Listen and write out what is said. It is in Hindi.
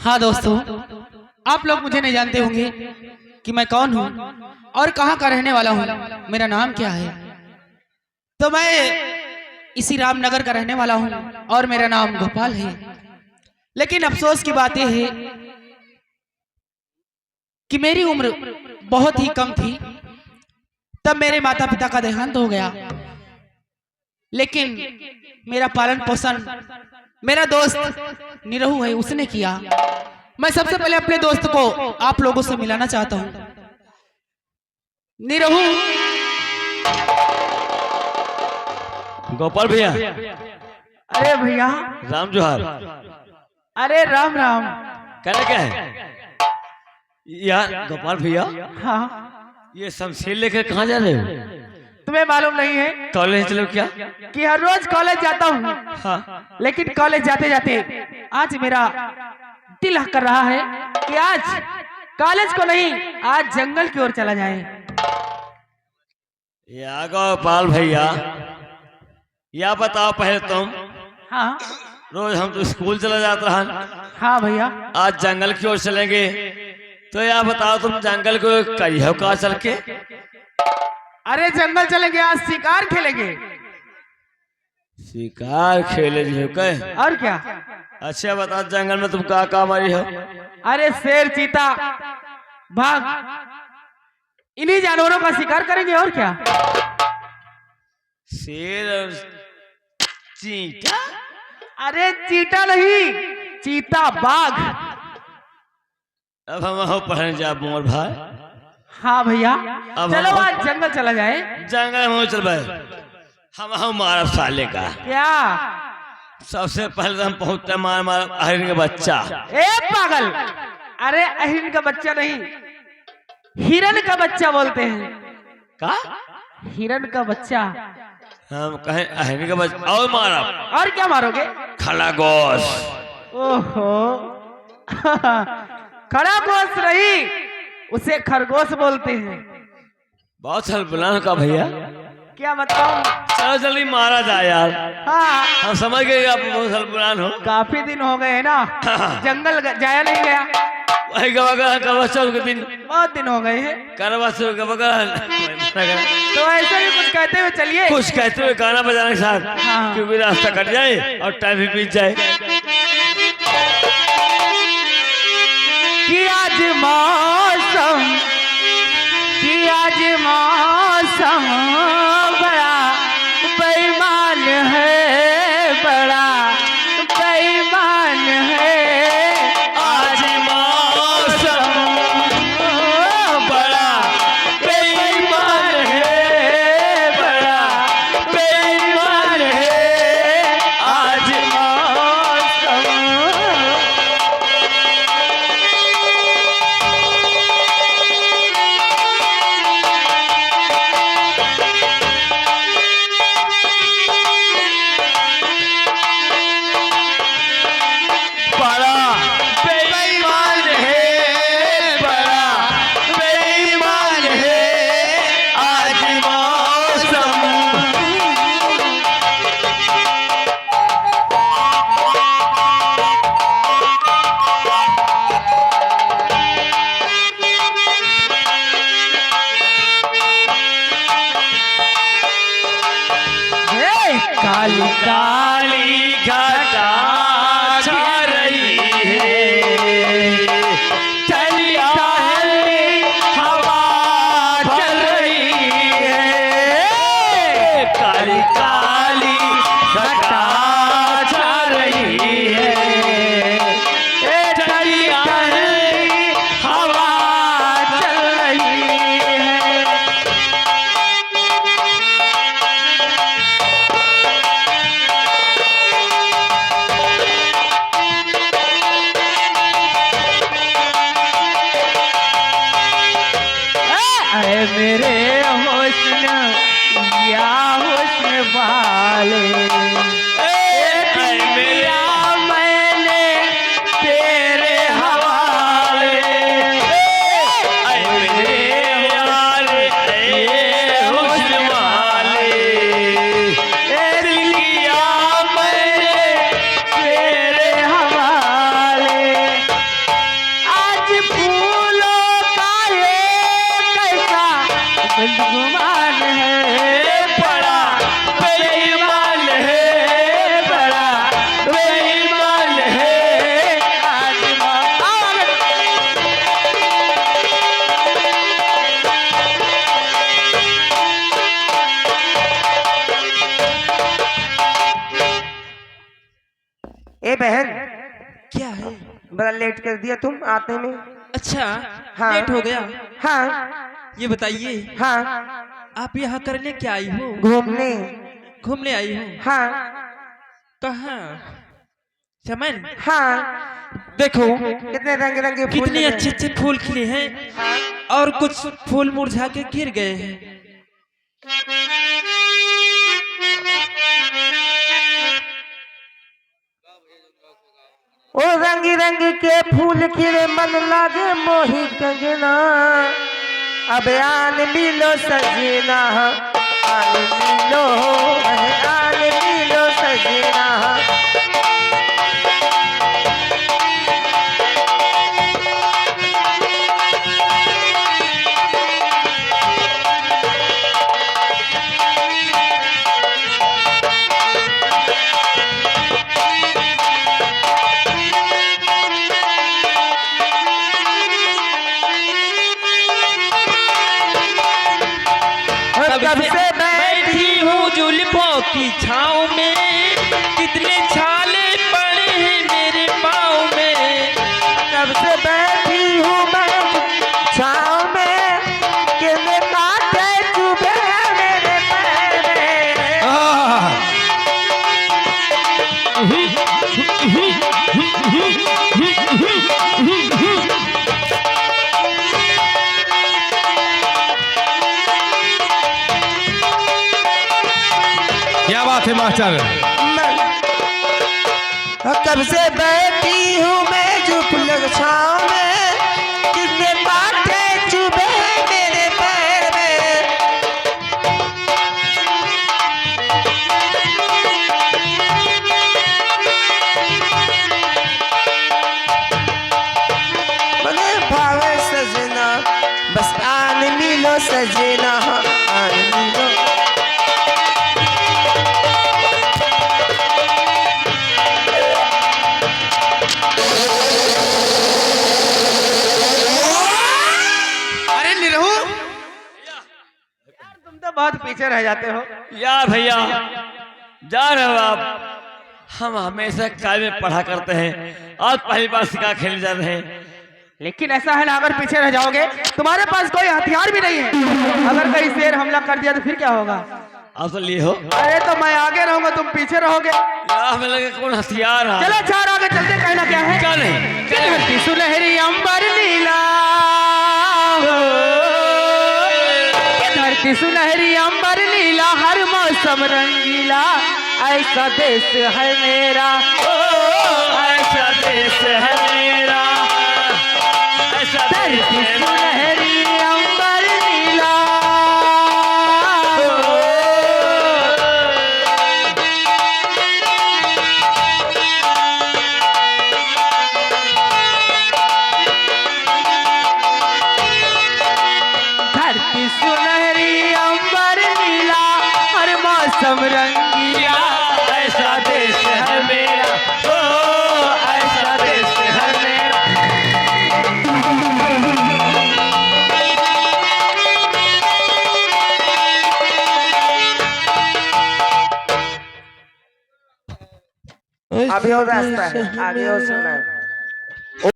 हाँ दोस्तों, आप लोग मुझे नहीं जानते होंगे कि मैं कौन हूँ और कहाँ का रहने वाला हूँ, मेरा नाम क्या है। तो मैं इसी रामनगर का रहने वाला हूँ और मेरा नाम गोपाल है। लेकिन अफसोस की बात यह है कि मेरी उम्र बहुत ही कम थी तब मेरे माता पिता का देहांत हो गया। लेकिन मेरा पालन पोषण मेरा दोस्त निरहू है, उसने किया। मैं सबसे पहले अपने दोस्त को आप लोगों से मिलाना चाहता हूँ। निरहू। गोपाल भैया। अरे भैया। राम जोहार। अरे राम राम। कहना क्या है यार गोपाल भैया? हाँ, ये शमशीर लेकर कहाँ जा रहे हो? तुम्हें मालूम नहीं है कॉलेज चलो क्या कि हर रोज कॉलेज जाता हूँ। हाँ। लेकिन कॉलेज जाते जाते आज मेरा दिल कर रहा है कि आज कॉलेज को नहीं, आज जंगल की ओर चला जाए। या गोपाल भैया, या बताओ पहले तुम। हाँ रोज हम तो स्कूल चला जाता रहा, हाँ भैया। आज जंगल की ओर चलेंगे, तो या बताओ तुम जंगल को करियो कहाँ चल के? अरे जंगल चलेंगे, आज शिकार खेलेंगे। शिकार खेले जो कहे? और क्या? अच्छा बताओ जंगल में तुम कहाँ मारी हो? अरे शेर, चीता, बाघ, इन्हीं जानवरों का शिकार करेंगे। और क्या? शेर और चींटा? अरे चीता नहीं, चीता बाघ। अब हम पढ़ने जा मोर भाई। हाँ भैया, अब चलो आज जंगल चला जाए। जंगल में चल भाई, हम मारा साले का क्या? सबसे पहले हम पहुंचते मार हरिण का बच्चा। ए पागल, अरे अहिरन का बच्चा नहीं, हिरन का बच्चा बोलते हैं। का? हिरन का बच्चा। हम कहें हरिण का बच्चा और मारा। और क्या मारोगे? खरगोश। ओहो खरगोश नहीं, उसे खरगोश बोलते हैं। बहुत सरबलान का भैया। क्या बताऊं? चलो जल्दी मारा जाए यार। हाँ, हम समझ गए आप बहुत सरबलान हो। काफी दिन हो गए ना, जंगल जाया नहीं गया। वही के दिन बहुत दिन हो गए हैं। करवा तो ऐसे ही कुछ कहते हुए चलिए। कुछ कहते हुए गाना बजाने के साथ, हाँ। क्योंकि रास्ता कट जाए और टाइम भी बीत जाए। कि आज मौसम, कि आज मौसम बड़ा बेईमान है, बड़ा बेईमान है। आज मौसम बड़ा बेईमान है, बड़ा बेईमान है। आज मौसम। बदगुमान है, बड़ा बेईमान है, बड़ा बेईमान है आजमा। ए बहन, क्या है? बड़ा लेट कर दिया तुम आते में। अच्छा, हाँ। लेट हो गया। हाँ ये बताइए, हाँ, आप यहाँ करने क्या आई हो? घूमने। घूमने आई हो? हाँ कहाँ? चमन, हाँ, देखो कितने रंग रंगे फूल कितने लगे अच्छे अच्छे फूल खिले हैं और कुछ फूल मुरझा के गिर गए हैं। ओ रंग रंग के फूल खिले मन लागे मोही कंगना। अब आन मिलो सजना, आन मिलो, आन मिलो सजना। कब से बैठी हूँ जुल्फों की छाँव में, कितने छाले पड़े हैं मेरे पाँव में। कब से बैठी हूँ मैं छाँव में, केले काटे चुभे मेरे पैर में। क्या बात है मास्टर? कब से बैठी हूँ मैं जुफलक छाँव में, कितने काटे चुभे मेरे पैर में। मने भावे सजना, बस आन मिलो सजना, आन मिलो। अरे निरहु, तुम तो बहुत पीछे रह जाते हो। यार भैया, जा रहे हो आप? हम हमेशा काय में पढ़ा करते हैं, आज पहली बार शिकार खेलने जा रहे हैं। लेकिन ऐसा है ना, अगर पीछे रह जाओगे तुम्हारे पास कोई हथियार भी नहीं है, अगर कहीं शेर हमला कर दिया तो फिर क्या होगा? आप तो लिए हो अरे तो मैं आगे रहूंगा, तुम पीछे रहोगे। यार, हमें लगे कौन हथियार है। चलो चार आगे चलते, कहना क्या है? क्या नहीं, क्या नहीं। धरती सुनहरी अंबर नीला, ये धरती सुनहरी अंबर नीला, हर मौसम रंगीला, ऐसा देश है मेरा, ऐसा देश है मेरा, ऐसा देश धरती है मेरा। सुनहरी अंबर नीला। धरती सुनहरी अंबर नीला, हर मौसम रंगीला, ऐसा देश है मेरा, ओ ऐसा देश है मेरा। अभी और रास्ता है, आगे और सुनना है।